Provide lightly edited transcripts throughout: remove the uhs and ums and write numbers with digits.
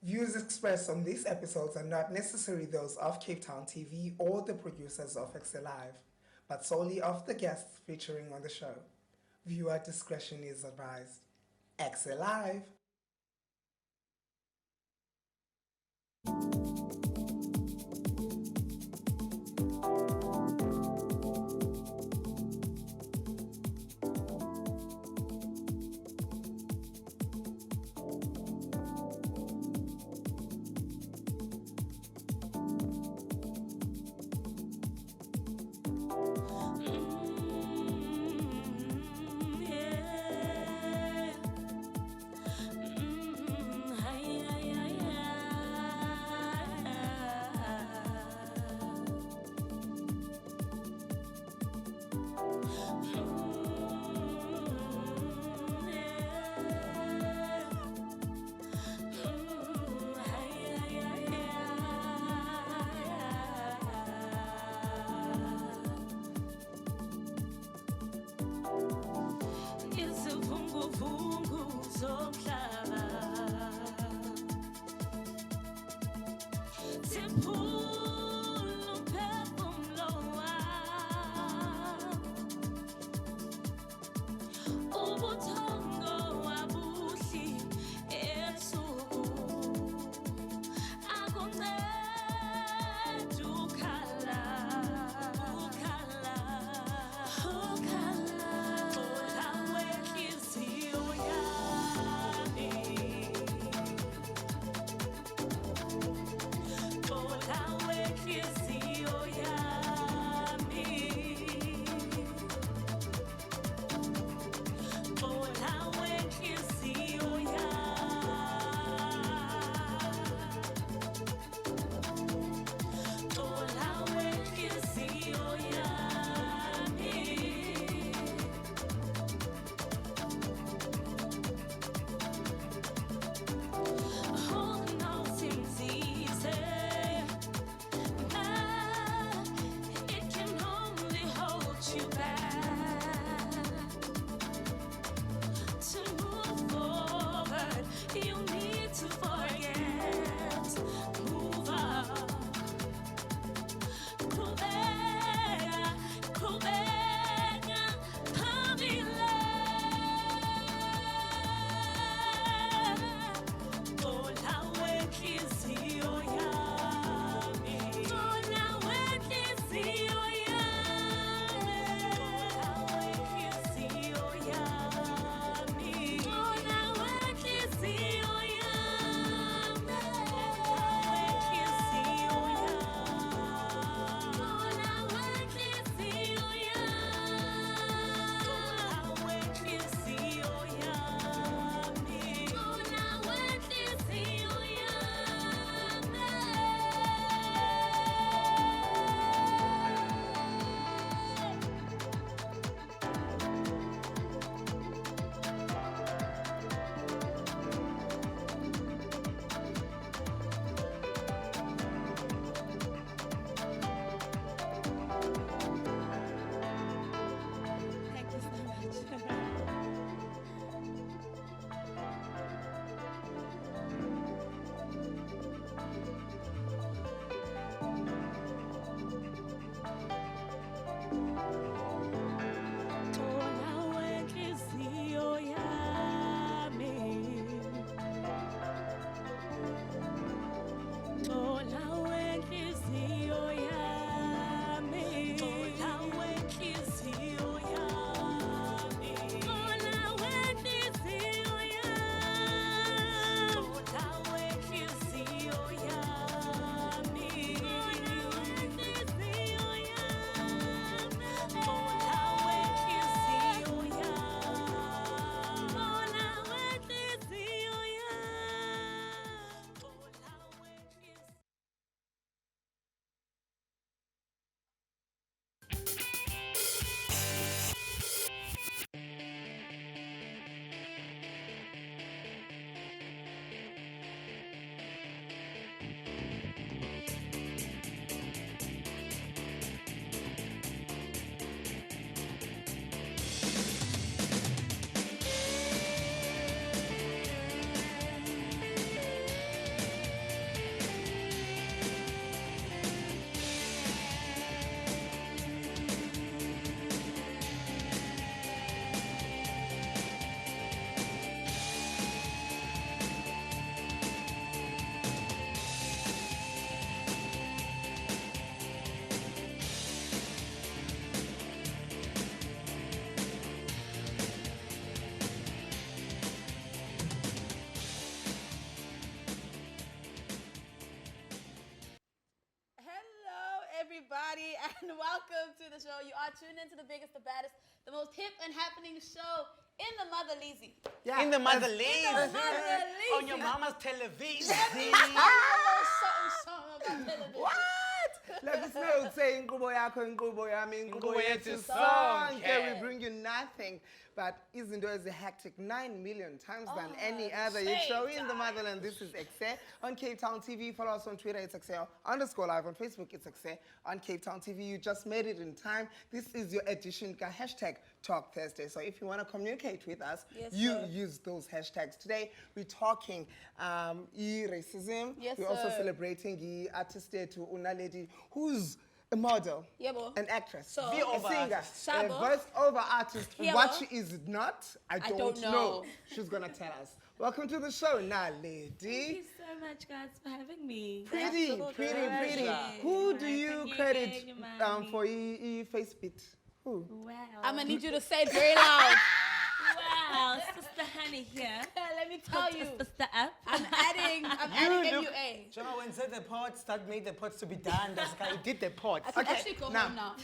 Views expressed on these episodes are not necessarily those of Cape Town TV or the producers of EKSE Live, but solely of the guests featuring on the show. Viewer discretion is advised. EKSE Live! everybody, and welcome to the show. You are tuned into the biggest, the baddest, the most hip and happening show in the Mother Lazy. Yeah. In the Mother Lazy. On your mama's television. What? Like it's not saying Kubo Yako and Kubo Yami, Kubo Yetu song. Okay, we bring you nothing. But isn't there a hectic 9 million times than any other show in the motherland? This is EKSE on Cape Town TV. Follow us on Twitter, it's EKSE_live. On Facebook, it's EKSE on Cape Town TV. You just made it in time. This is your edition, hashtag Talk Thursday. So if you want to communicate with us, you use those hashtags. Today, we're talking racism. We're also celebrating the artist to Una Lady, who's a model, an actress, a singer, a voice-over artist. What she is not, I don't know. She's going to tell us. Welcome to the show, Lady. Thank you so much, guys, for having me. Pretty. Who do you credit for face bit? Who? Wow. I'm going to need you to say it very loud. Wow, Sister Honey here. Let me tell you. Sister Up. I'm adding MUA. Jama, when said the pots, that made the pots to be done. That's why you did the pots. I can actually go home now.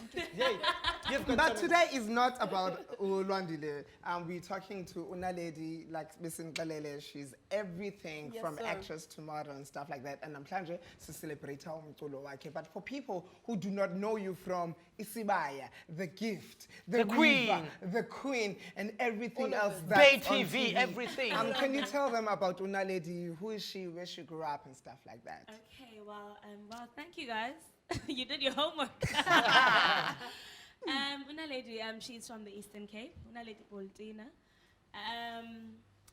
But today is not about Ulwandile. We're talking to Una Lady, like Miss Nkalele. She's everything from actress to model and stuff like that. And I'm trying to celebrate her umculo wakhe. But for people who do not know you from Isibaya, The Gift, The Queen, and everything else that's Bay on TV, everything. Can you tell them about Una Lady? Who is she? Where she grew up and stuff like that? Okay, well, thank you guys. You did your homework. Una Lady, she's from the Eastern Cape. Una Lady Boltina.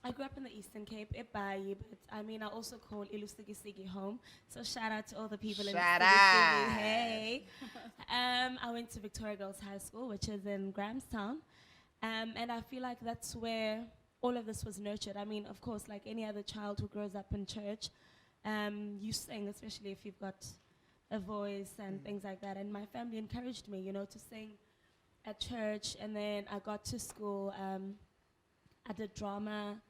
I grew up in the Eastern Cape, Ebayi, but I also call Ilusigisigi home. So shout out to all the people in Ilusigisigi. Hey. I went to Victoria Girls High School, which is in Grahamstown. And I feel like that's where all of this was nurtured. Of course, like any other child who grows up in church, you sing, especially if you've got a voice and things like that. And my family encouraged me, to sing at church. And then I got to school, I did drama,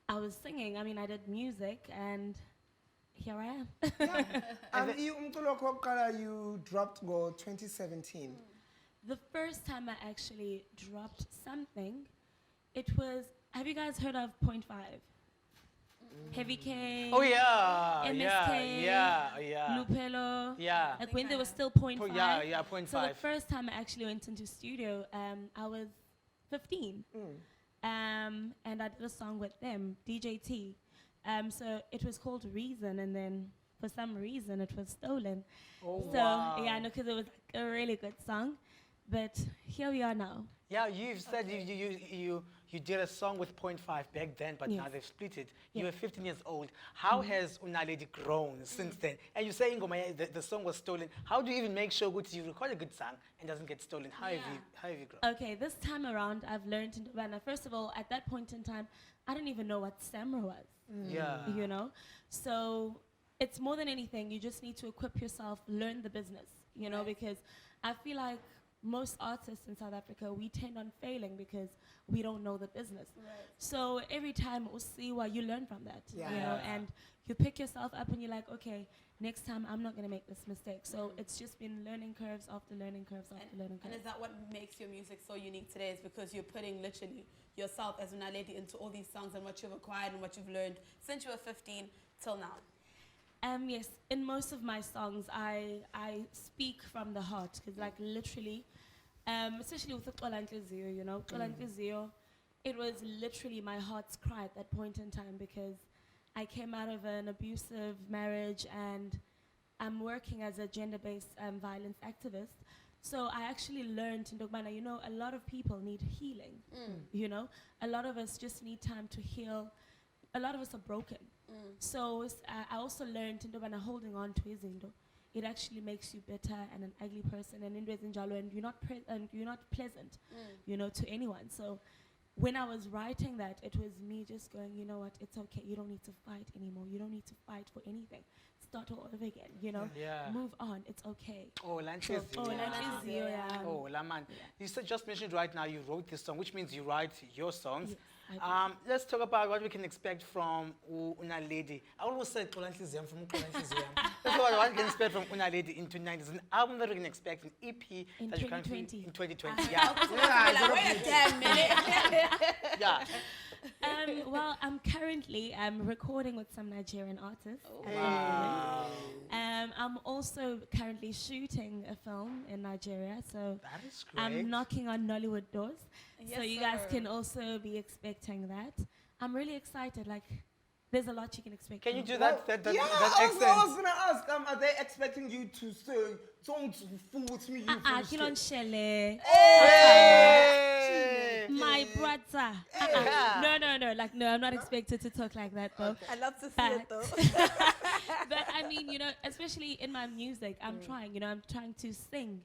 I was singing, I did music, and here I am. You dropped 2017. The first time I actually dropped something, it was, have you guys heard of 0.5? Heavy K. Oh yeah, MSK, Lupelo. Yeah. Like when there was still 0.5. Yeah, 0.5. So the first time I actually went into studio, I was 15. And I did a song with them, DJ T. So it was called Reason, and then for some reason it was stolen. Because it was like a really good song. But here we are now. Yeah, you've said you did a song with 0.5 back then, but now they've split it. You were 15 years old. How has Una Lady grown since then? And you're saying the song was stolen. How do you even make sure that you record a good song and doesn't get stolen? How have you grown? Okay, this time around I've learned in Ghana. First of all, at that point in time, I didn't even know what SAMRA was. So it's more than anything, you just need to equip yourself, learn the business, because I feel like most artists in South Africa, we tend on failing because we don't know the business. So every time we'll see you learn from that, and you pick yourself up and you're like, okay, next time I'm not going to make this mistake. So it's just been learning curves after learning curves after learning curves. And is that what makes your music so unique today, is because you're putting literally yourself as Una Lady into all these songs and what you've acquired and what you've learned since you were 15 till now? Yes, in most of my songs, I speak from the heart, because like literally, especially with Llama and Sinalo, it was literally my heart's cry at that point in time, because I came out of an abusive marriage and I'm working as a gender-based violence activist. So I actually learned in Dogmana, a lot of people need healing, a lot of us just need time to heal. A lot of us are broken. So I also learned in Dogmana, holding on to izindo, it actually makes you bitter and an ugly person, and you're not pleasant, to anyone. So when I was writing that, it was me just going, you know what, it's okay. You don't need to fight anymore. You don't need to fight for anything. Start all over again, Move on. It's okay. Oh, Lanchezio. Yeah. Oh, Laman. You just mentioned right now you wrote this song, which means you write your songs. Yes. Let's talk about what we can expect from Unaledi. I almost said Kolantlizem from Kolantlizem. Let's talk about what we can expect from Unaledi in 2019. It's an album that we can expect, an EP In that you can 2020. in 2020. Yeah. Wait a damn minute. Yeah. Well, I'm currently recording with some Nigerian artists. Wow. I'm also currently shooting a film in Nigeria, so That is great. I'm knocking on Nollywood doors. So Yes, you guys sir. can also be expecting that. I'm really excited. Like, there's a lot you can expect. Can you from do me. that Yeah, that I accent? was gonna ask. Are they expecting you to say, "Don't fool with me"? You Kilon Shele, Hey! my brother. Yeah. No. Like, no, I'm not expected to talk like that, though. I love to see But- it though. But I mean, especially in my music, I'm trying. I'm trying to sing.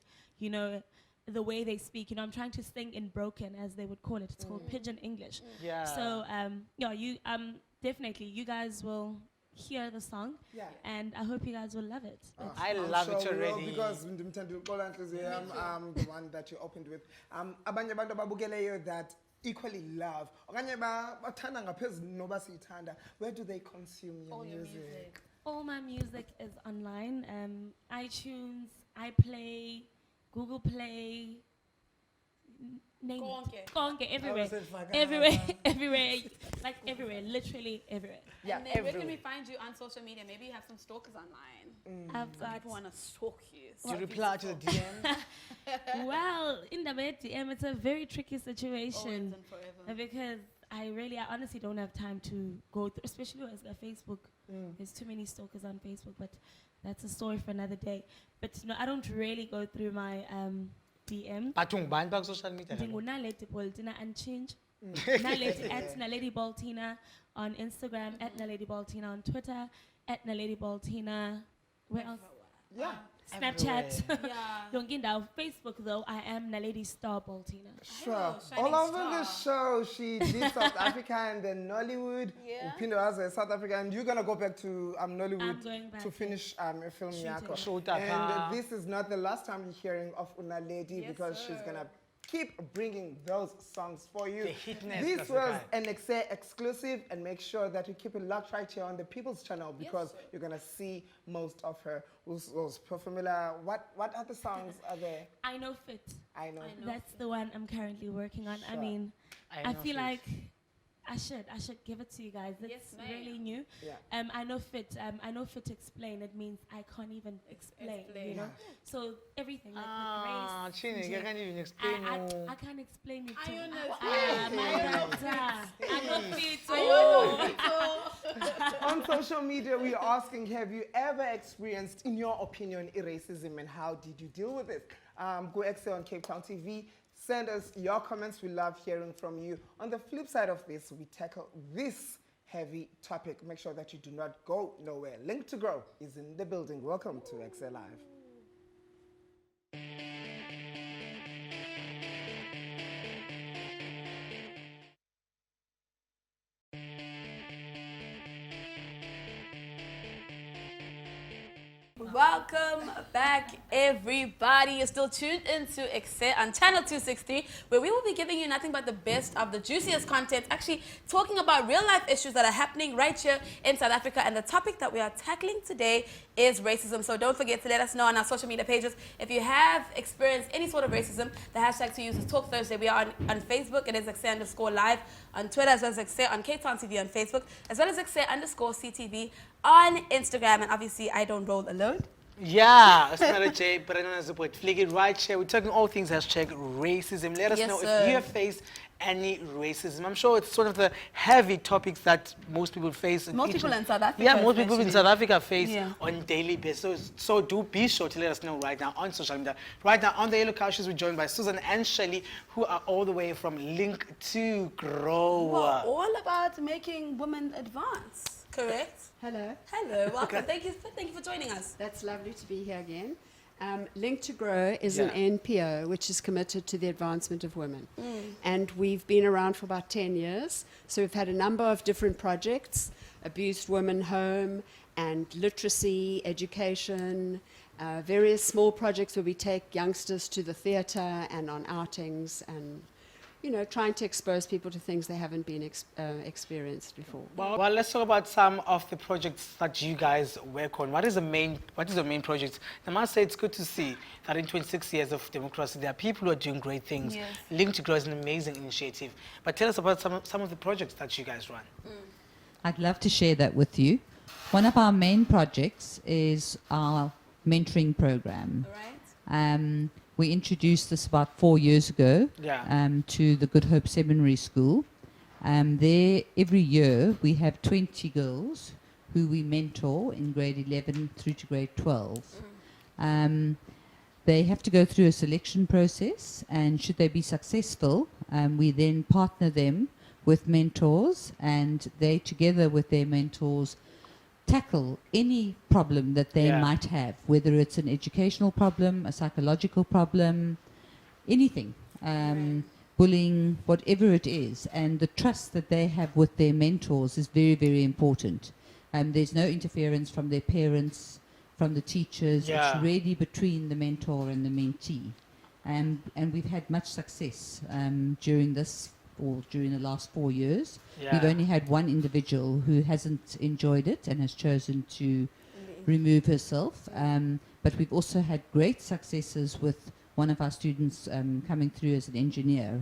The way they speak. I'm trying to sing in broken, as they would call it. It's called pidgin English. Yeah. So you definitely, you guys will hear the song, Yeah. and I hope you guys will love it. But I I'm love sure it we will, already. because ndimthanda uXolantliziyo, the one that you opened with. Abanye abantu ababukeleyo that equally love. Okanye bathanda ngaphezulu noba siyithanda. Where do they consume your All your music? music. all my music is online. iTunes, iPlay, Google Play. Name it. Konke, everywhere. said fuck Everywhere, everywhere, like everywhere, literally everywhere. Yeah, And then where can everywhere. we find you on social media? Maybe you have some stalkers online. I've got, People want to stalk you. Do you reply to the DM? well, in the DM, it's a very tricky Always situation and forever. because I honestly don't have time to go through, especially as a Facebook. There's too many stalkers on Facebook, but that's a story for another day. But I don't really go through my DM. But ungubani pa social media? Naledi Baltina and change. Naledi at Naledi Baltina on Instagram, at Naledi Baltina on Twitter, at Naledi Baltina. Where else? Yeah. Snapchat. Yeah. Yonginda. Facebook though, I am Naledi Star Baltina. Sure. Shining All over the star. show, she did South Africa and then Nollywood. Yeah. Uphinde waze South Africa, and you're gonna go back to Nollywood I'm going back to finish a film shooting. yakho. Shoot And up, this is not the last time you're hearing of Unaledi, Yes, because she's sir. gonna keep bringing those songs for you. The hitness, This that's was the an EKSE exclusive, and make sure that you keep it locked right here on the People's Channel, because you're gonna see most of her. Was Formula. What other songs are there? I know fit. I know. That's the one I'm currently working on. I Sure. mean, I I know feel fit. like I should give it to you guys. It's Yes, ma'am. really new. Yeah. I know fit. I know fit to explain. It means I can't even explain. Explain. So everything like Ah, the grace. Chini, ginger, I can't even explain. I can't explain it. I to don't you. know. My dada. I know fit. On social media, we're asking, have you ever experienced, in your opinion, racism, and how did you deal with it? Go EKSE on Cape Town TV. Send us your comments. We love hearing from you. On the flip side of this, we tackle this heavy topic. Make sure that you do not go nowhere. Link to Grow is in the building. Welcome to EKSE Live. Welcome back, everybody. You're still tuned into EKSE on Channel 263, where we will be giving you nothing but the best of the juiciest content, actually talking about real-life issues that are happening right here in South Africa. And the topic that we are tackling today is racism. So don't forget to let us know on our social media pages if you have experienced any sort of racism. The hashtag to use is Talk Thursday. We are on Facebook. It is EKSE_live on Twitter, as well as EKSE on Cape Town TV on Facebook, as well as EKSE_CTV on Instagram. And obviously, I don't roll alone. Yeah, it's not a J, but I know it's a point. Flick it right here. We're talking all things hashtag racism. Let us Yes, know sir. if you have faced any racism. I'm sure it's sort of the heavy topics that most people face. Most people in South Africa, Yeah, most people in especially. South Africa face Yeah. on daily basis. So do be sure to let us know right now on social media. Right now on the Yellow Couches, we're joined by Susan and Shelley, who are all the way from Link to Grow. Well, all about making women advance, correct? Hello, Hello, welcome. Thank you for joining us. that's lovely to be here again. Link to Grow is Yeah. an NPO which is committed to the advancement of women. And we've been around for about 10 years. So we've had a number of different projects, Abused Women Home and literacy, education, various small projects where we take youngsters to the theatre and on outings and you know, trying to expose people to things they haven't been experienced before. Well, let's talk about some of the projects that you guys work on. What is the main project? I must say it's good to see that in 26 years of democracy, there are people who are doing great things. Yes. Link to Grow is an amazing initiative. But tell us about some of the projects that you guys run. I'd love to share that with you. One of our main projects is our mentoring program. Right. We introduced this about 4 years ago to the Good Hope Seminary School. There, every year, we have 20 girls who we mentor in grade 11 through to grade 12. They have to go through a selection process, and should they be successful, we then partner them with mentors, and they, together with their mentors, tackle any problem that they might have, whether it's an educational problem, a psychological problem, anything, bullying, whatever it is. And the trust that they have with their mentors is very, very important. There's no interference from their parents, from the teachers. It's really between the mentor and the mentee. And we've had much success during this, or during the last 4 years. We've only had one individual who hasn't enjoyed it and has chosen to remove herself. But we've also had great successes with one of our students coming through as an engineer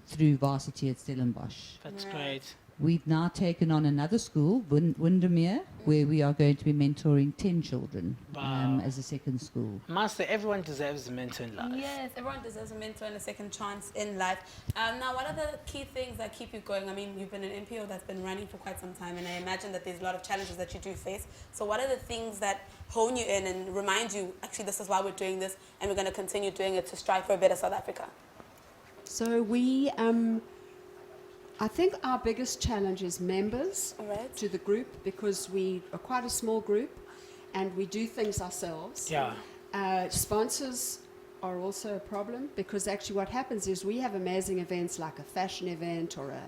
through varsity at Stellenbosch. That's great. We've now taken on another school, Windermere, where we are going to be mentoring 10 children as a second school. Master, everyone deserves a mentor in life. Yes, everyone deserves a mentor and a second chance in life. Now, what are the key things that keep you going? I mean, you've been an NPO that's been running for quite some time, and I imagine that there's a lot of challenges that you do face. So what are the things that hone you in and remind you, actually, this is why we're doing this, and we're going to continue doing it to strive for a better South Africa? So we, I think our biggest challenge is members to the group, because we are quite a small group and we do things ourselves. Sponsors are also a problem, because actually what happens is we have amazing events like a fashion event or an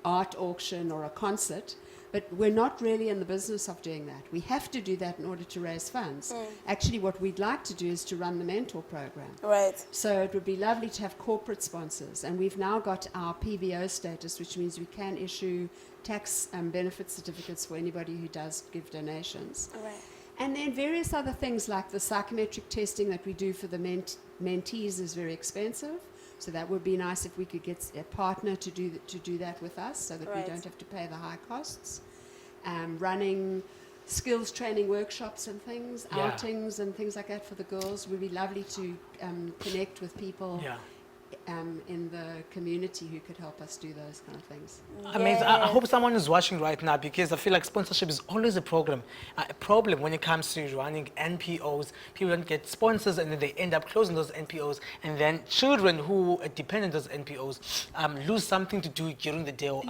art auction or a concert, but we're not really in the business of doing that. We have to do that in order to raise funds. Actually, what we'd like to do is to run the mentor program. Right. So it would be lovely to have corporate sponsors, and we've now got our PBO status, which means we can issue tax benefit certificates for anybody who does give donations. Right. And then various other things like the psychometric testing that we do for the mentees is very expensive. So that would be nice if we could get a partner to do that with us, so that we don't have to pay the high costs. Running skills training workshops and things, outings and things like that for the girls. Would be lovely to connect with people in the community who could help us do those kind of things. Amazing. I hope someone is watching right now, because I feel like sponsorship is always a problem when it comes to running NPOs. People don't get sponsors, and then they end up closing those NPOs, and then children who depend on those NPOs lose something to do during the day or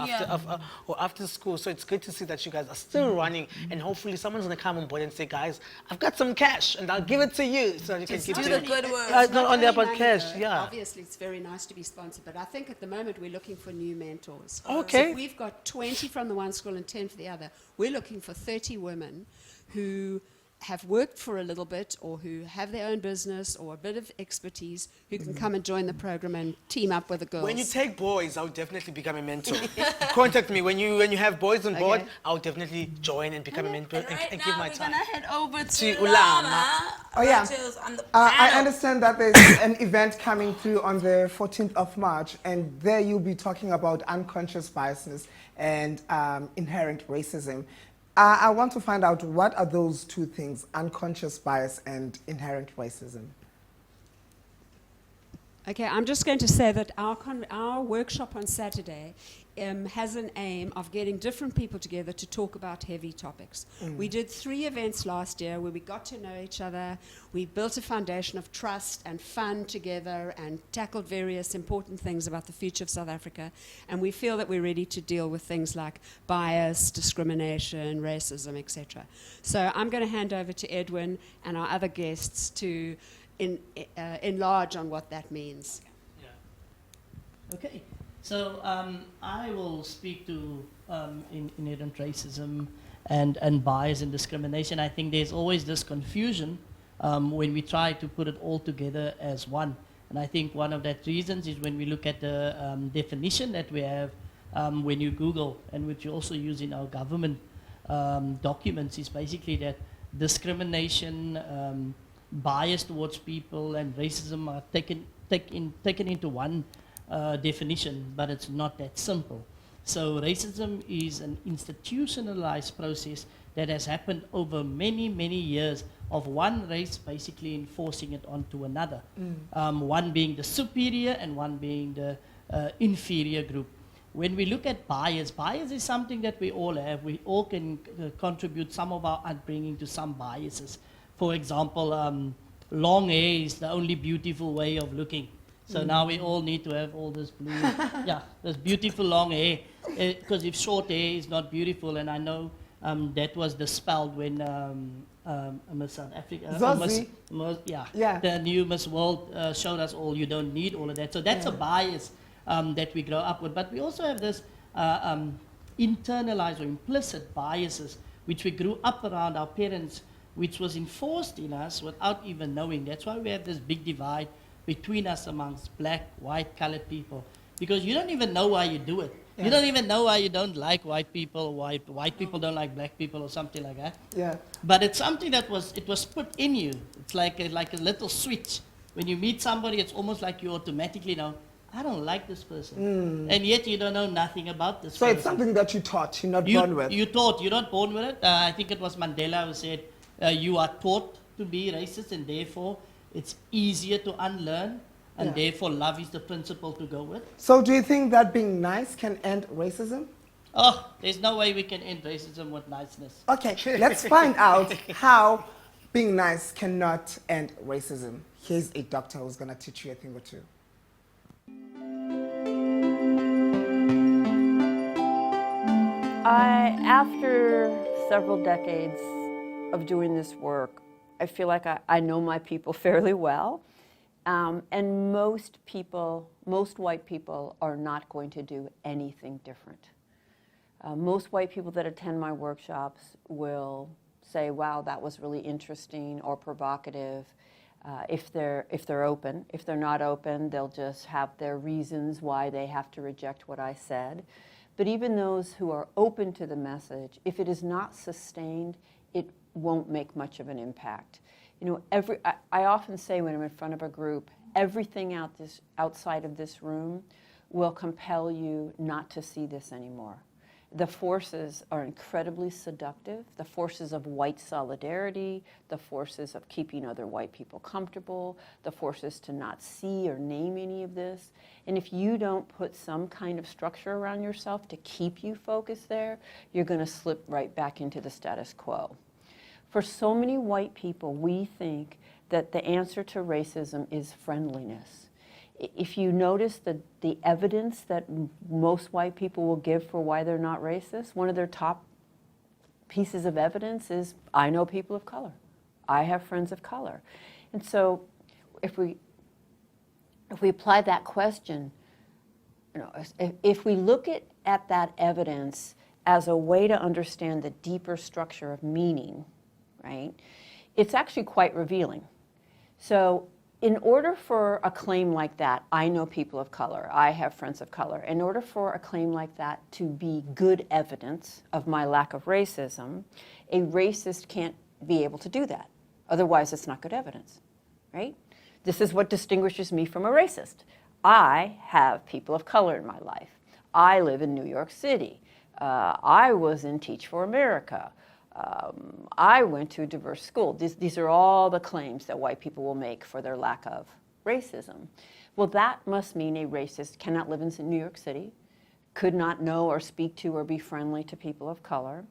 after school. So it's good to see that you guys are still running, and hopefully someone's going to come on board and say, guys, I've got some cash and I'll give it to you, so you can give do it the good work. It's not only about money, cash. though. Obviously, it's very nice to be sponsored, but I think at the moment we're looking for new mentors. Okay. So if we've got 20 from the one school and 10 for the other, we're looking for 30 women who have worked for a little bit, or who have their own business or a bit of expertise, who can come and join the program and team up with the girls. When you take boys, I'll definitely become a mentor. Contact me when you have boys on board. I'll definitely join and become a mentor and give my time. We're gonna head over to Llama. Llama. Oh, yeah. which is on the I panel. understand that there's an event coming through on the 14th of March, and there you'll be talking about unconscious biases and inherent racism. I want to find out, what are those two things, unconscious bias and inherent racism? Okay, I'm just going to say that our workshop on Saturday has an aim of getting different people together to talk about heavy topics. We did 3 events last year where we got to know each other. We built a foundation of trust and fun together and tackled various important things about the future of South Africa. And we feel that we're ready to deal with things like bias, discrimination, racism, etc. So I'm going to hand over to Edwin and our other guests to enlarge on what that means. Okay, so I will speak to inherent racism and bias and discrimination. I think there's always this confusion when we try to put it all together as one. And I think one of that reasons is when we look at the definition that we have when you Google, and which you also use in our government documents, is basically that discrimination, bias towards people, and racism are taken into one definition, but it's not that simple. So racism is an institutionalized process that has happened over many, many years of one race basically enforcing it onto another. One being the superior and one being the inferior group. When we look at bias, bias is something that we all have. We all can contribute some of our upbringing to some biases. For example, long hair is the only beautiful way of looking. So now we all need to have all this blue, this beautiful long hair. Because if short hair is not beautiful, and I know that was dispelled when Miss South Africa, the new Miss World showed us all you don't need all of that. So that's a bias that we grow up with. But we also have this internalized or implicit biases which we grew up around our parents, which was enforced in us without even knowing. That's why we have this big divide between us amongst black, white, colored people. Because you don't even know why you do it. You don't even know why you don't like white people, or why white people don't like black people, or something like that. Yeah. But it's something that was put in you. It's like a little switch. When you meet somebody, it's almost like you automatically know, I don't like this person. And yet you don't know nothing about this person. So it's something that you taught, you're not born with. You taught, you're not born with it. I think it was Mandela who said, you are taught to be racist, and therefore it's easier to unlearn, and therefore love is the principle to go with. So do you think that being nice can end racism? Oh, there's no way we can end racism with niceness. Okay, let's find out how being nice cannot end racism. Here's a doctor who's going to teach you a thing or two. After several decades of doing this work, I feel like I know my people fairly well. And most white people are not going to do anything different. Most white people that attend my workshops will say, wow, that was really interesting or provocative, if they're open. If they're not open, they'll just have their reasons why they have to reject what I said. But even those who are open to the message, if it is not sustained, it won't make much of an impact. You know, I often say when I'm in front of a group, everything outside of this room will compel you not to see this anymore. The forces are incredibly seductive, the forces of white solidarity, the forces of keeping other white people comfortable, the forces to not see or name any of this. And if you don't put some kind of structure around yourself to keep you focused there, you're going to slip right back into the status quo. For so many white people, we think that the answer to racism is friendliness. If you notice the evidence that most white people will give for why they're not racist, one of their top pieces of evidence is, I know people of color. I have friends of color. And so if we apply that question, you know, if we look at that evidence as a way to understand the deeper structure of meaning, right, it's actually quite revealing. So in order for a claim like that, I know people of color, I have friends of color, in order for a claim like that to be good evidence of my lack of racism, a racist can't be able to do that. Otherwise, it's not good evidence, right? This is what distinguishes me from a racist. I have people of color in my life. I live in New York City. I was in Teach for America. I went to a diverse school. These are all the claims that white people will make for their lack of racism. Well, that must mean a racist cannot live in New York City, could not know or speak to or be friendly to people of color,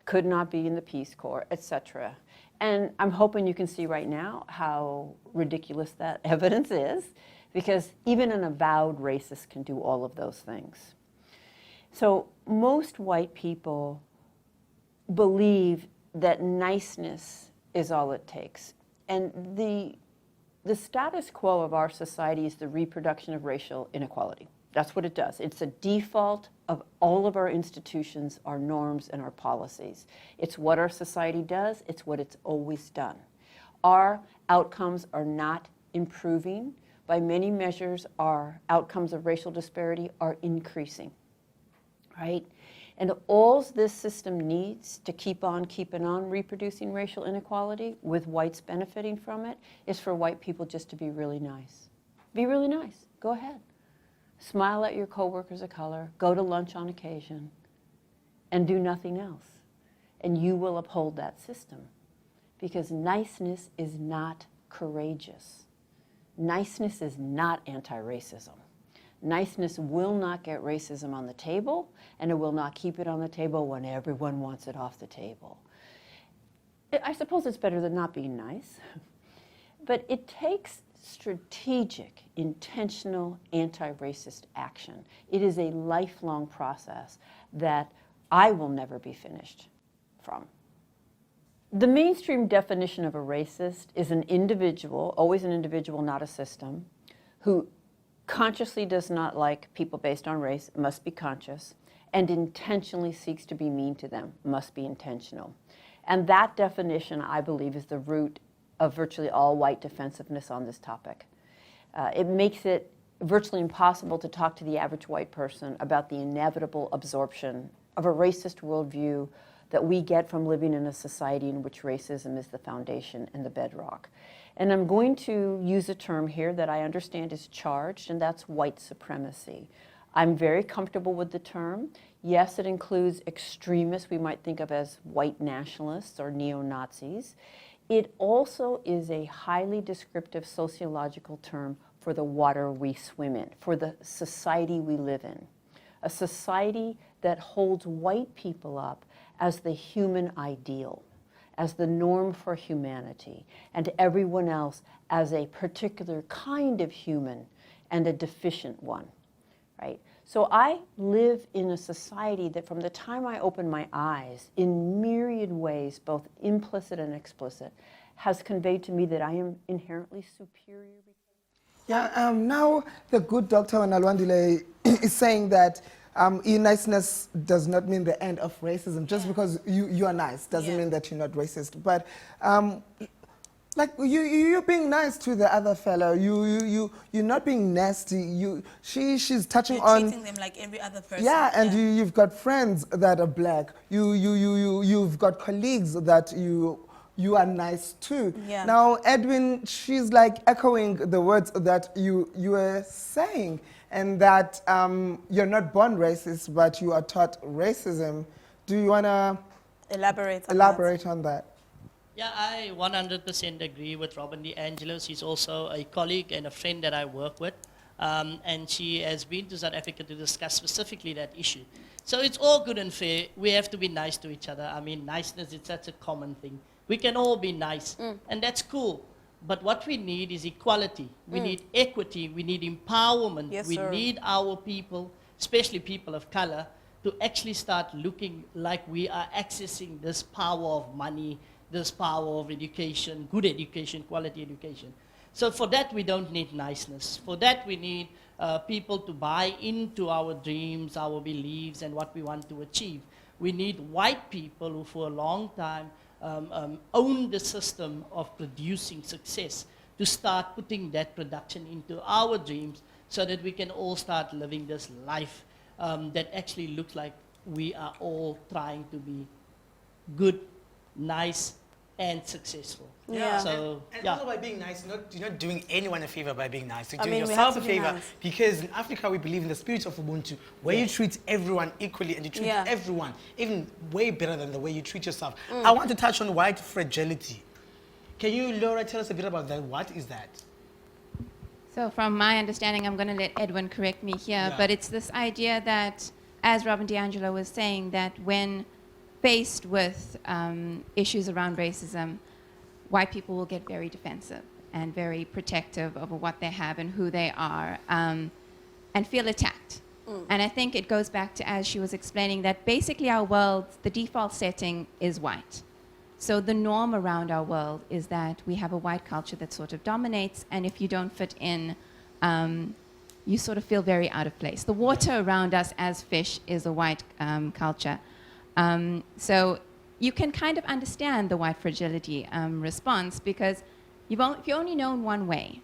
could not be in the Peace Corps, etc. And I'm hoping you can see right now how ridiculous that evidence is, because even an avowed racist can do all of those things. So most white people believe that niceness is all it takes. And the status quo of our society is the reproduction of racial inequality. That's what it does. It's a default of all of our institutions, our norms, and our policies. It's what our society does. It's what it's always done. Our outcomes are not improving by many measures, our outcomes of racial disparity are increasing, right? And all this system needs to keep on keeping on reproducing racial inequality with whites benefiting from it is for white people just to be really nice. Be really nice. Go ahead. Smile at your coworkers of color, go to lunch on occasion, and do nothing else. And you will uphold that system. Because niceness is not courageous. Niceness is not anti-racism. Niceness will not get racism on the table, and it will not keep it on the table when everyone wants it off the table. I suppose it's better than not being nice, but it takes strategic, intentional, anti-racist action. It is a lifelong process that I will never be finished from. The mainstream definition of a racist is an individual, always an individual, not a system, who consciously does not like people based on race, must be conscious, and intentionally seeks to be mean to them, must be intentional. And that definition, I believe, is the root of virtually all white defensiveness on this topic. It makes it virtually impossible to talk to the average white person about the inevitable absorption of a racist worldview that we get from living in a society in which racism is the foundation and the bedrock. And I'm going to use a term here that I understand is charged, and that's white supremacy. I'm very comfortable with the term. Yes, it includes extremists we might think of as white nationalists or neo-Nazis. It also is a highly descriptive sociological term for the water we swim in, for the society we live in. A society that holds white people up as the human ideal, as the norm for humanity, and everyone else as a particular kind of human and a deficient one, right? So I live in a society that from the time I open my eyes, in myriad ways, both implicit and explicit, has conveyed to me that I am inherently superior. Yeah, now the good Dr. Nalwandile is saying that niceness does not mean the end of racism. Just because you are nice doesn't mean that you're not racist. But like you being nice to the other fellow, you're not being nasty. She's touching on treating them like every other person. Yeah, and you've got friends that are black. You've got colleagues that you are nice to. Yeah. Now, Edwin, she's like echoing the words that you were saying, and that you're not born racist, but you are taught racism. Do you want to elaborate on that? Yeah, I 100% agree with Robin DeAngelo. She's also a colleague and a friend that I work with. And she has been to South Africa to discuss specifically that issue. So it's all good and fair. We have to be nice to each other. I mean, niceness is such a common thing. We can all be nice, and that's cool. But what we need is equality. We need equity. We need empowerment. Yes, we sir. need our people, especially people of color, to actually start looking like we are accessing this power of money, this power of education, good education, quality education. So for that, we don't need niceness. For that, we need people to buy into our dreams, our beliefs, and what we want to achieve. We need white people who for a long time own the system of producing success to start putting that production into our dreams so that we can all start living this life that actually looks like we are all trying to be good, nice, and successful. Yeah. So, And also by being nice, you're not doing anyone a favor by being nice. You're doing mean, we yourself have a to be favor. nice. Because in Africa, we believe in the spirit of Ubuntu, where you treat everyone equally and you treat everyone even way better than the way you treat yourself. I want to touch on white fragility. Can you, Laura, tell us a bit about that? What is that? So from my understanding, I'm going to let Edwin correct me here, but it's this idea that, as Robin DeAngelo was saying, that when faced with issues around racism, white people will get very defensive and very protective over what they have and who they are, and feel attacked. And I think it goes back to, as she was explaining, that basically our world, the default setting is white. So the norm around our world is that we have a white culture that sort of dominates, and if you don't fit in, you sort of feel very out of place. The water around us as fish is a white culture. So you can kind of understand the white fragility response, because you've only known one way.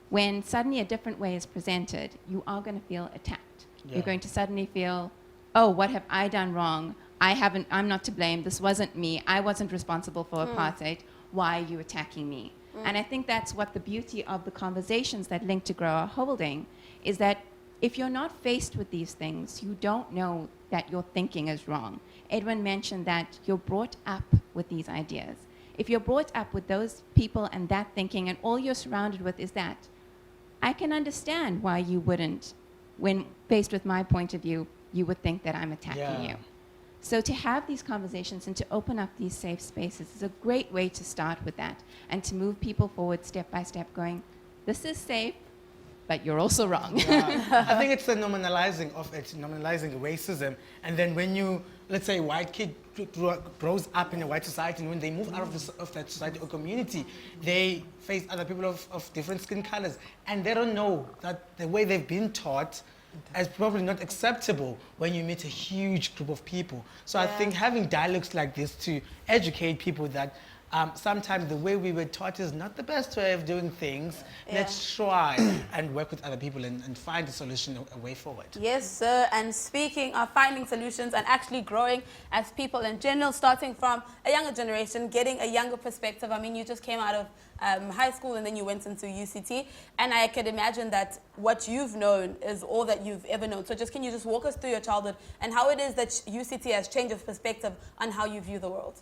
when suddenly a different way is presented, you are going to feel attacked. Yeah. You're going to suddenly feel, oh, what have I done wrong? I'm not to blame. This wasn't me. I wasn't responsible for apartheid. Why are you attacking me? And I think that's what the beauty of the conversations that Link to Grow are holding, is that if you're not faced with these things, you don't know that your thinking is wrong. Edwin mentioned that you're brought up with these ideas. If you're brought up with those people and that thinking, and all you're surrounded with is that, I can understand why you wouldn't, when faced with my point of view, you would think that I'm attacking you. So to have these conversations and to open up these safe spaces is a great way to start with that and to move people forward step by step going, this is safe, but you're also wrong. I think it's the normalizing of it, normalizing racism. And then when you, let's say, a white kid grows up in a white society, and when they move out of that society or community, they face other people of different skin colors. And they don't know that the way they've been taught is probably not acceptable when you meet a huge group of people. So I think having dialogues like this to educate people that sometimes the way we were taught is not the best way of doing things. Let's try and work with other people and find a solution, a way forward. Yes, sir. And speaking of finding solutions and actually growing as people in general, starting from a younger generation, getting a younger perspective. I mean, you just came out of high school and then you went into UCT. And I could imagine that what you've known is all that you've ever known. So can you just walk us through your childhood and how it is that UCT has changed your perspective on how you view the world?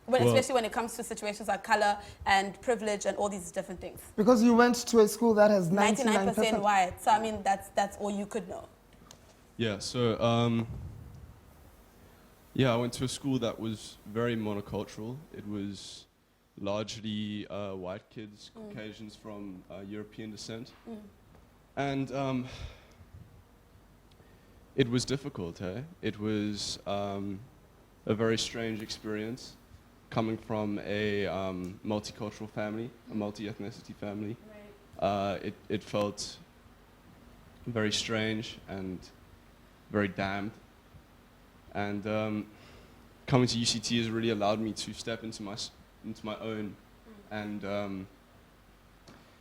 Especially when it comes to situations like color and privilege and all these different things. Because you went to a school that has 99% white. So I mean, that's all you could know. Yeah. So I went to a school that was very monocultural. It was largely white kids, Caucasians from European descent, and it was difficult. It was a very strange experience. Coming from a multicultural family, a multi-ethnicity family, it felt very strange and very damned. And coming to UCT has really allowed me to step into my own and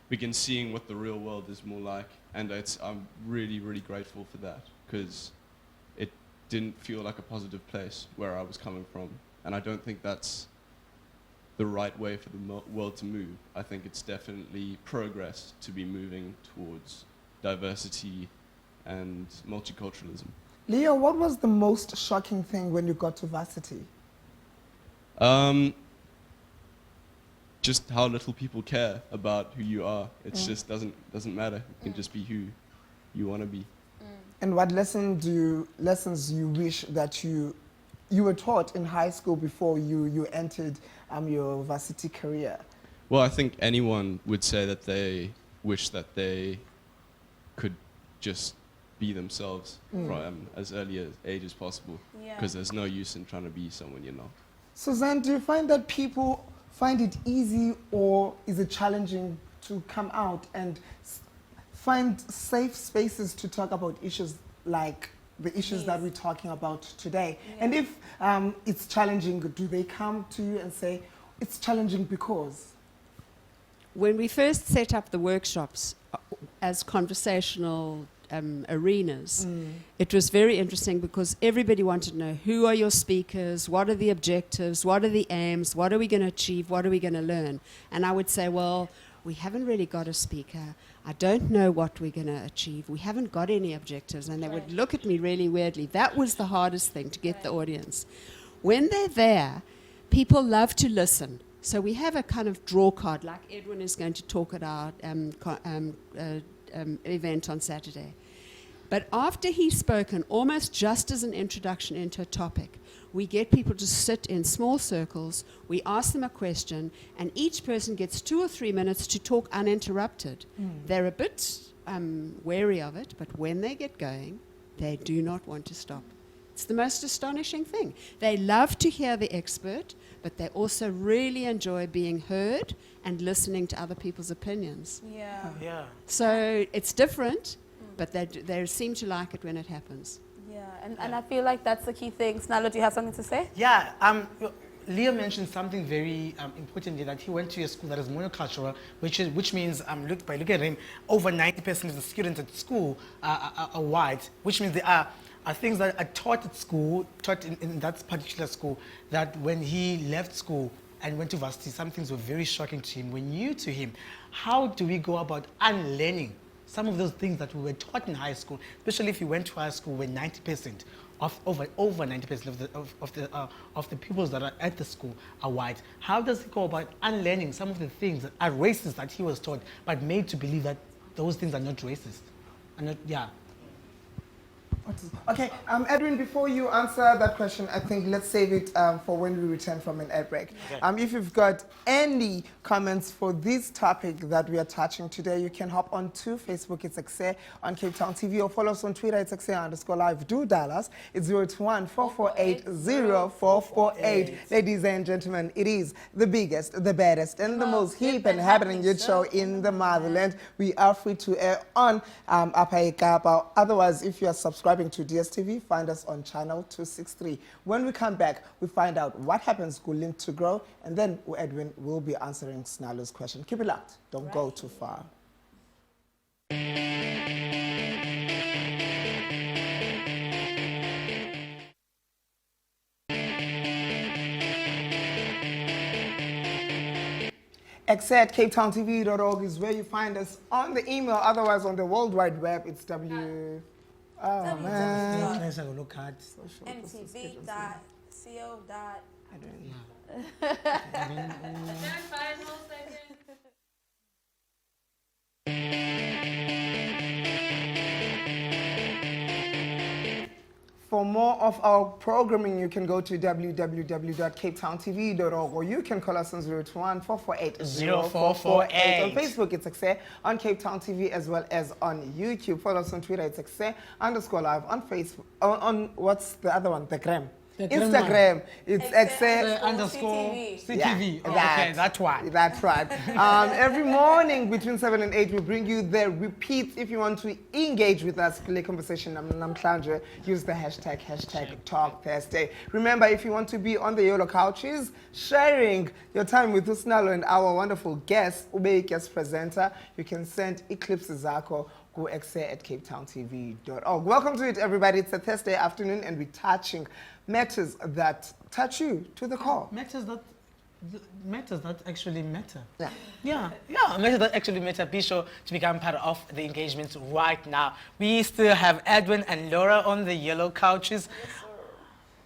begin seeing what the real world is more like. And I'm really, really grateful for that, because it didn't feel like a positive place where I was coming from. And I don't think that's the right way for the world to move. I think it's definitely progress to be moving towards diversity and multiculturalism. Leo, what was the most shocking thing when you got to varsity? Just how little people care about who you are. It just doesn't matter. You can just be who you want to be. And what lessons you wish that you were taught in high school before you entered your varsity career? Well, I think anyone would say that they wish that they could just be themselves from as early an age as possible, because there's no use in trying to be someone you're not. Suzanne, do you find that people find it easy, or is it challenging to come out and find safe spaces to talk about issues like the issues that we're talking about today? And if it's challenging, do they come to you and say, it's challenging because? When we first set up the workshops as conversational arenas, it was very interesting because everybody wanted to know, who are your speakers, what are the objectives, what are the aims, what are we going to achieve, what are we going to learn? And I would say, well, we haven't really got a speaker. I don't know what we're going to achieve. We haven't got any objectives. And they would look at me really weirdly. That was the hardest thing, to get the audience. When they're there, people love to listen. So we have a kind of draw card, like Edwin is going to talk at our event on Saturday. But after he's spoken, almost just as an introduction into a topic, we get people to sit in small circles, we ask them a question, and each person gets 2 or 3 minutes to talk uninterrupted. They're a bit wary of it, but when they get going, they do not want to stop. It's the most astonishing thing. They love to hear the expert, but they also really enjoy being heard and listening to other people's opinions. Yeah. So it's different, but they seem to like it when it happens. And I feel like that's the key thing. Sinalo, do you have something to say? Yeah, Leah mentioned something very important here, that he went to a school that is monocultural, which means, by looking at him, over 90% of the students at school are white, which means there are things that are taught at school, taught in that particular school, that when he left school and went to varsity, some things were very shocking to him, were new to him. How do we go about unlearning some of those things that we were taught in high school, especially if you went to high school where 90% over 90% of the pupils that are at the school are white? How does he go about unlearning some of the things that are racist that he was taught, but made to believe that those things are not racist? Okay, Edwin, before you answer that question, I think let's save it for when we return from an ad break. Okay. If you've got any comments for this topic that we are touching today, you can hop on to Facebook, it's EKSE on Cape Town TV, or follow us on Twitter, it's EKSE_live. Do dial us, it's 021-448-0448. Ladies and gentlemen, it is the biggest, the baddest, and the most hip and happening youth show in the motherland. We are free to air on Upper Ekapa. Otherwise, if you are subscribing to DSTV, find us on channel 263. When we come back, we find out what happens Gulin to grow, and then Edwin will be answering Sinalo's question. Keep it locked. Don't go too far. EKSE at CapeTownTV.org is where you find us on the email. Otherwise, on the World Wide Web, it's W. Oh, man. mtv.co. I don't know. For more of our programming, you can go to www.capetowntv.org, or you can call us on 021-448-0448. On Facebook, it's EKSE on Cape Town TV, as well as on YouTube. Follow us on Twitter, it's EKSE_live. On Facebook, on what's the other one? The Gram. Instagram, it's EKSE_CTV. Yeah, That's why. That's right. Every morning between 7 and 8, we bring you the repeats. If you want to engage with us, play conversation, use the hashtag Talk Thursday. Remember, if you want to be on the yellow couches, sharing your time with Sinalo and our wonderful guest, Ube guest presenter, you can send Eclipse Zako. Go EKSE at CapeTownTV.org. Welcome to it, everybody. It's a Thursday afternoon, and we're touching matters that touch you to the core. Matters that actually matter. Yeah. Matters that actually matter. Be sure to become part of the engagement right now. We still have Edwin and Laura on the yellow couches.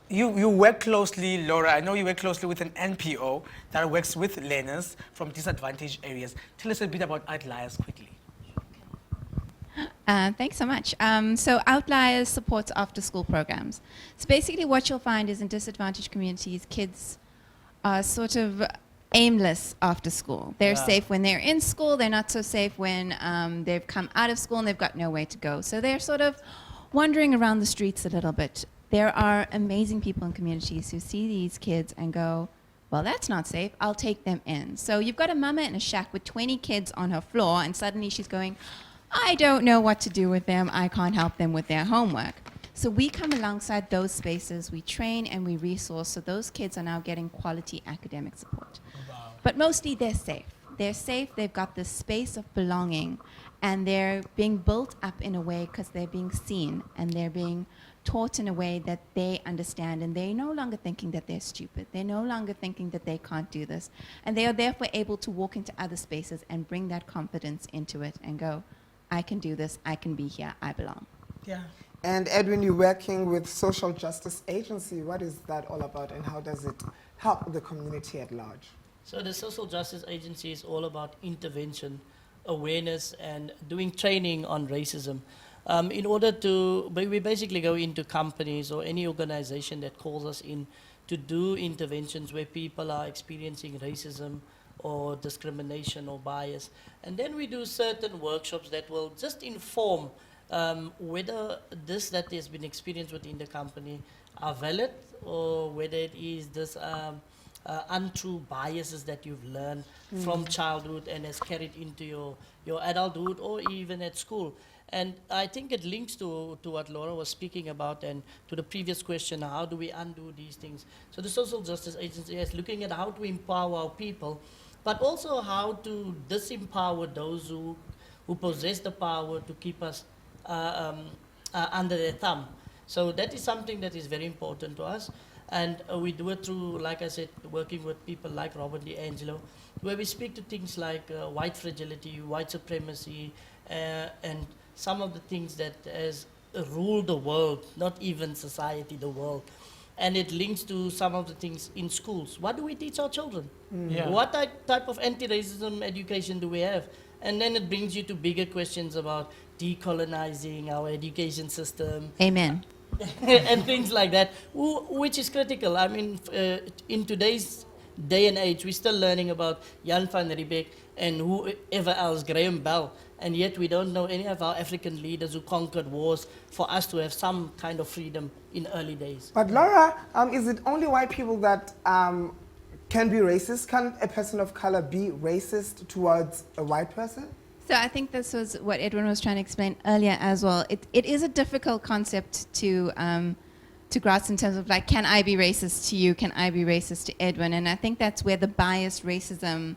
You work closely, Laura. I know you work closely with an NPO that works with learners from disadvantaged areas. Tell us a bit about Outliers quickly. Thanks so much. So Outliers supports after-school programs. So basically what you'll find is in disadvantaged communities, kids are sort of aimless after school. They're safe when they're in school. They're not so safe when they've come out of school and they've got nowhere to go. So they're sort of wandering around the streets a little bit. There are amazing people in communities who see these kids and go, well, that's not safe. I'll take them in. So you've got a mama in a shack with 20 kids on her floor, and suddenly she's going, I don't know what to do with them. I can't help them with their homework. So we come alongside those spaces, we train and we resource, so those kids are now getting quality academic support. Wow. But mostly they're safe. They're safe, they've got this space of belonging, and they're being built up in a way because they're being seen and they're being taught in a way that they understand, and they're no longer thinking that they're stupid. They're no longer thinking that they can't do this. And they are therefore able to walk into other spaces and bring that confidence into it and go, I can do this, I can be here, I belong. Yeah. And Edwin, you're working with Social Justice Agency. What is that all about, and how does it help the community at large? So the Social Justice Agency is all about intervention, awareness, and doing training on racism. In order to, we basically go into companies or any organization that calls us in to do interventions where people are experiencing racism or discrimination or bias. And then we do certain workshops that will just inform whether this that has been experienced within the company are valid, or whether it is this untrue biases that you've learned from childhood and has carried into your adulthood or even at school. And I think it links to what Laura was speaking about and to the previous question, how do we undo these things? So the Social Justice Agency is looking at how to empower our people, but also how to disempower those who possess the power to keep us under their thumb. So that is something that is very important to us. And we do it through, like I said, working with people like Robert DiAngelo, where we speak to things like white fragility, white supremacy, and some of the things that has ruled the world, not even society, the world. And it links to some of the things in schools. What do we teach our children? Yeah. What type of anti-racism education do we have? And then it brings you to bigger questions about decolonizing our education system. Amen. And things like that, which is critical. I mean, in today's day and age, we're still learning about Jan van Riebeeck and whoever else, Graham Bell, and yet we don't know any of our African leaders who conquered wars for us to have some kind of freedom in early days. But Laura, is it only white people that can be racist? Can a person of color be racist towards a white person? So I think this was what Edwin was trying to explain earlier as well. It is a difficult concept to grasp in terms of like, can I be racist to you? Can I be racist to Edwin? And I think that's where the biased racism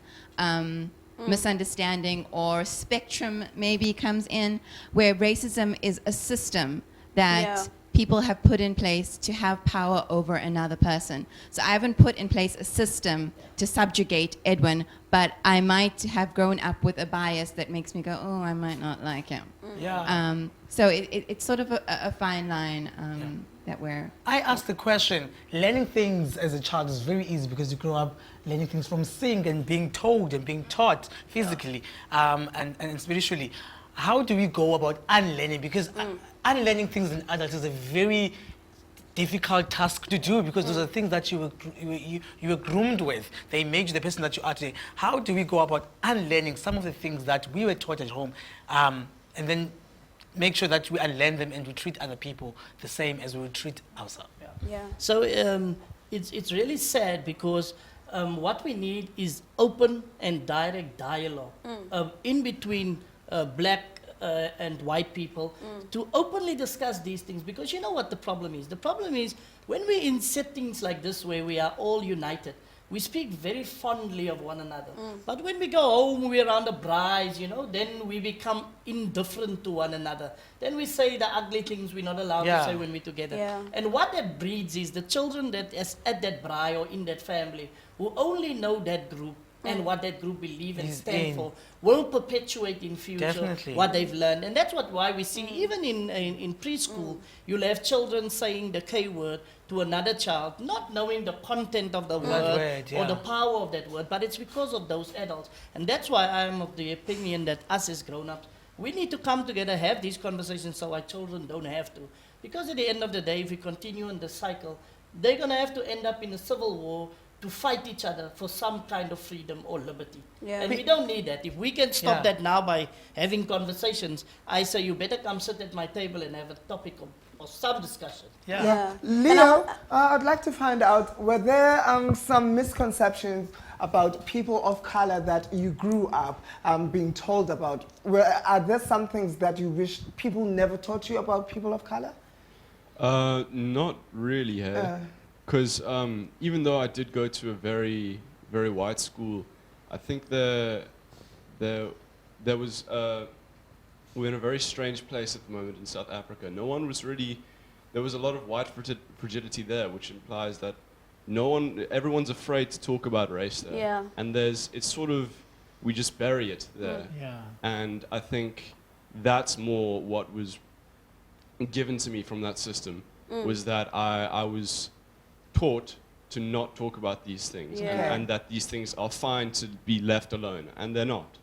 misunderstanding or spectrum maybe comes in, where racism is a system that people have put in place to have power over another person. So I haven't put in place a system to subjugate Edwin, but I might have grown up with a bias that makes me go, oh, I might not like him. Yeah. So it's sort of a fine line that we're... I asked the question, learning things as a child is very easy because you grow up learning things from seeing and being told and being taught physically and spiritually. How do we go about unlearning? Because unlearning things in adults is a very difficult task to do because those are things that you were groomed with. They made you the person that you are today. How do we go about unlearning some of the things that we were taught at home and then make sure that we unlearn them and we treat other people the same as we would treat ourselves? So it's really sad because what we need is open and direct dialogue in between black and white people to openly discuss these things, because you know what the problem is? The problem is when we're in settings like this where we are all united, we speak very fondly of one another. But when we go home, we're around the brides, you know, then we become indifferent to one another. Then we say the ugly things we're not allowed to say when we're together. And what that breeds is the children that is at that bride or in that family who only know that group and what that group believe and stand for will perpetuate in future what they've learned. And that's why we see even in preschool, you'll have children saying the K word to another child, not knowing the content of the word or the power of that word, but it's because of those adults. And that's why I'm of the opinion that us as grown-ups, we need to come together, have these conversations so our children don't have to. Because at the end of the day, if we continue in the cycle, they're going to have to end up in a civil war to fight each other for some kind of freedom or liberty. And we don't need that. If we can stop that now by having conversations, I say you better come sit at my table and have a topic or some discussion. Leo, I'd like to find out, were there some misconceptions about people of color that you grew up being told about? Are there some things that you wish people never taught you about people of color? Not really, because even though I did go to a very, very white school, I think there was we're in a very strange place at the moment in South Africa. No one was really, there was a lot of white fragility there, which implies that everyone's afraid to talk about race there. And it's sort of, we just bury it there. And I think that's more what was given to me from that system, was that I was taught to not talk about these things and that these things are fine to be left alone, and they're not.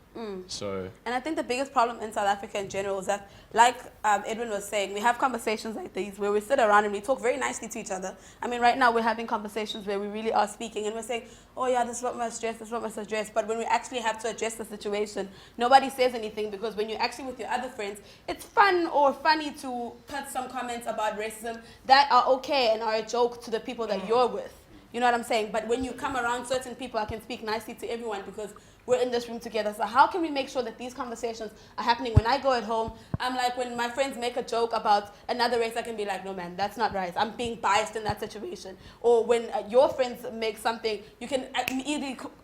So, and I think the biggest problem in South Africa in general is that, like Edwin was saying, we have conversations like these where we sit around and we talk very nicely to each other. I mean, right now we're having conversations where we really are speaking and we're saying, oh yeah, this is what must address, this is what must address. But when we actually have to address the situation, nobody says anything, because when you're actually with your other friends, it's fun or funny to put some comments about racism that are okay and are a joke to the people that you're with. You know what I'm saying? But when you come around certain people, I can speak nicely to everyone because we're in this room together. So how can we make sure that these conversations are happening? When I go at home, I'm like, when my friends make a joke about another race, I can be like, no man, that's not right. I'm being biased in that situation. Or when your friends make something, you can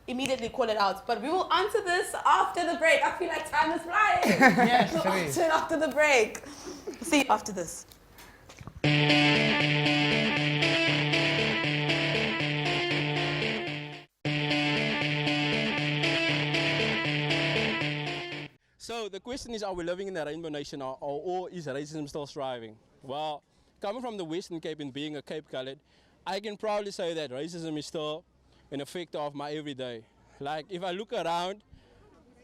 immediately call it out. But we will answer this after the break. I feel like time is flying. Yes, We'll it is. answer it after the break. See you after this. So the question is, are we living in a rainbow nation or is racism still thriving? Well, coming from the Western Cape and being a Cape Coloured, I can proudly say that racism is still an effect of my everyday. Like if I look around,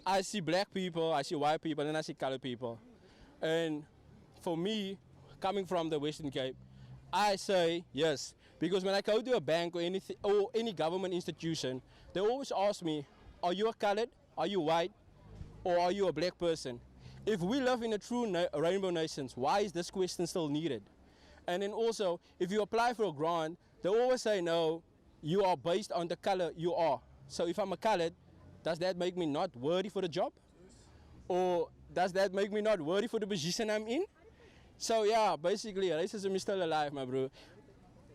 I see black people, I see white people, and I see coloured people. And for me, coming from the Western Cape, I say yes, because when I go to a bank or anything or any government institution, they always ask me, are you a coloured, are you white, or are you a black person? If we live in a true rainbow nation, why is this question still needed? And then also, if you apply for a grant, they always say, no, you are based on the color you are. So if I'm a colored, does that make me not worthy for the job? Or does that make me not worthy for the position I'm in? So yeah, basically racism is still alive, my bro.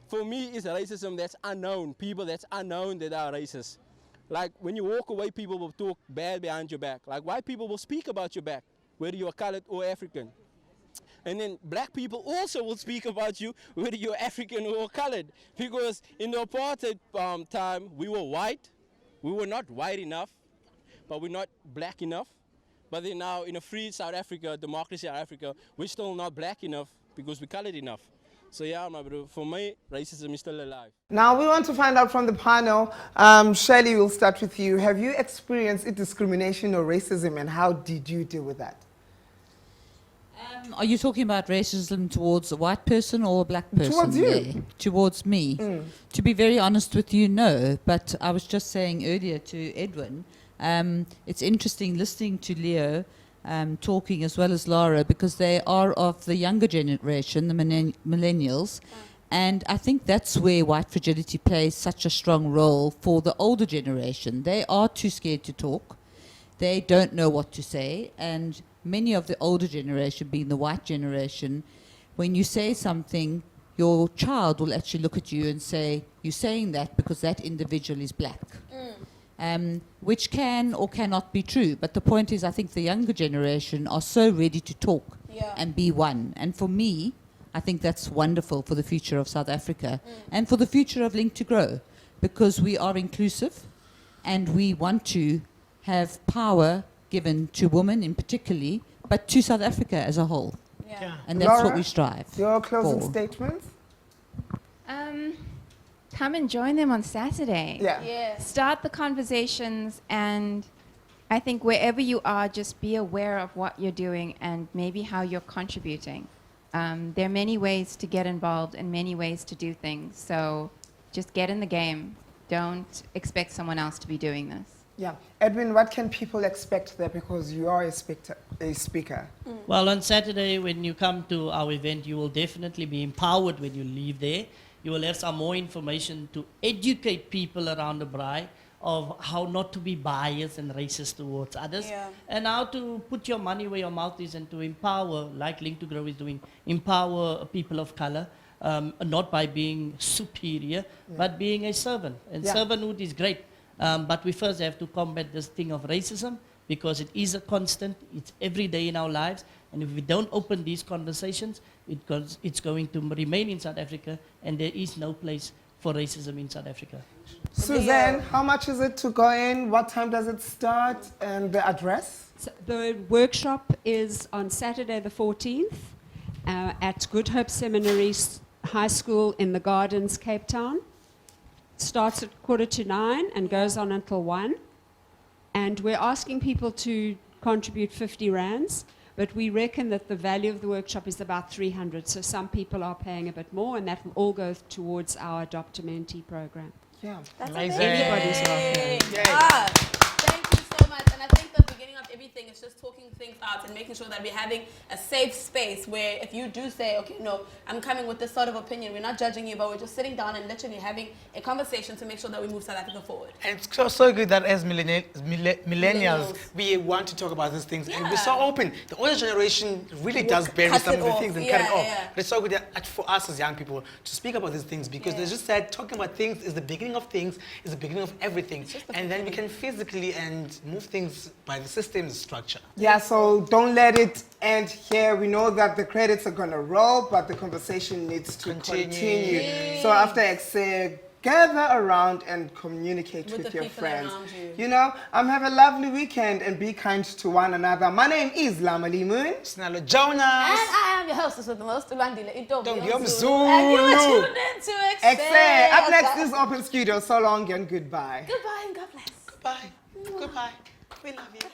For me, it's racism that's unknown, people that's unknown that are racist. Like when you walk away, people will talk bad behind your back. Like white people will speak about your back, whether you're colored or African. And then black people also will speak about you, whether you're African or colored. Because in the apartheid time, we were white. We were not white enough, but we're not black enough. But then now in a free South Africa, democracy South Africa, we're still not black enough because we're colored enough. So yeah, my bro, for me, racism is still alive. Now we want to find out from the panel. Shirley, we'll start with you. Have you experienced discrimination or racism, and how did you deal with that? Are you talking about racism towards a white person or a black person? Towards you. There? Towards me. To be very honest with you, no. But I was just saying earlier to Edwin, it's interesting listening to Leo talking as well as Lara, because they are of the younger generation, the millennials. And I think that's where white fragility plays such a strong role for the older generation. They are too scared to talk. They don't know what to say. And many of the older generation, being the white generation, when you say something, your child will actually look at you and say, you're saying that because that individual is black. Which can or cannot be true. But the point is, I think the younger generation are so ready to talk and be one. And for me, I think that's wonderful for the future of South Africa and for the future of Link to Grow, because we are inclusive and we want to have power given to women in particularly, but to South Africa as a whole. And that's Laura, what we strive your closing for. statements? Come and join them on Saturday. Yeah. Start the conversations, and I think wherever you are, just be aware of what you're doing and maybe how you're contributing. There are many ways to get involved and many ways to do things. So just get in the game. Don't expect someone else to be doing this. Yeah. Edwin, what can people expect there, because you are a speaker? Well, on Saturday, when you come to our event, you will definitely be empowered when you leave there. You will have some more information to educate people around the braai of how not to be biased and racist towards others, and how to put your money where your mouth is and to empower, like Link to Grow is doing, empower people of color, not by being superior, but being a servant. And servanthood is great, but we first have to combat this thing of racism, because it is a constant, it's every day in our lives, and if we don't open these conversations, it's going to remain in South Africa, and there is no place for racism in South Africa. Suzanne, how much is it to go in? What time does it start? And the address? So the workshop is on Saturday the 14th at Good Hope Seminary High School in the Gardens, Cape Town. Starts at 8:45 and goes on until 1. And we're asking people to contribute 50 rands, but we reckon that the value of the workshop is about 300. So some people are paying a bit more, and that will all go towards our Adopt a Mentee program. That's Amazing. amazing. Everybody's welcome. Thank you so much. And I think the beginning of every everything. It's just talking things out and making sure that we're having a safe space where if you do say, okay, no, I'm coming with this sort of opinion, we're not judging you, but we're just sitting down and literally having a conversation to make sure that we move South Africa forward. And it's so good that as millennials, we want to talk about these things and we're so open. The older generation really does bury some of the things and cut it off. But it's so good that for us as young people to speak about these things, because they just said talking about things is the beginning of things, is the beginning of everything. And then we can physically and move things by the system's structure. Yeah, so don't let it end here. We know that the credits are going to roll, but the conversation needs to continue. So after EKSE, gather around and communicate with your friends. You know, have a lovely weekend and be kind to one another. My name is Llama and Sinalo Jonas. And I am your hostess with the most, Ubandile Idobi. And you are tuned in to EKSE. Up next is Open Studio. So long and goodbye. Goodbye and God bless. Goodbye. Goodbye. We love you.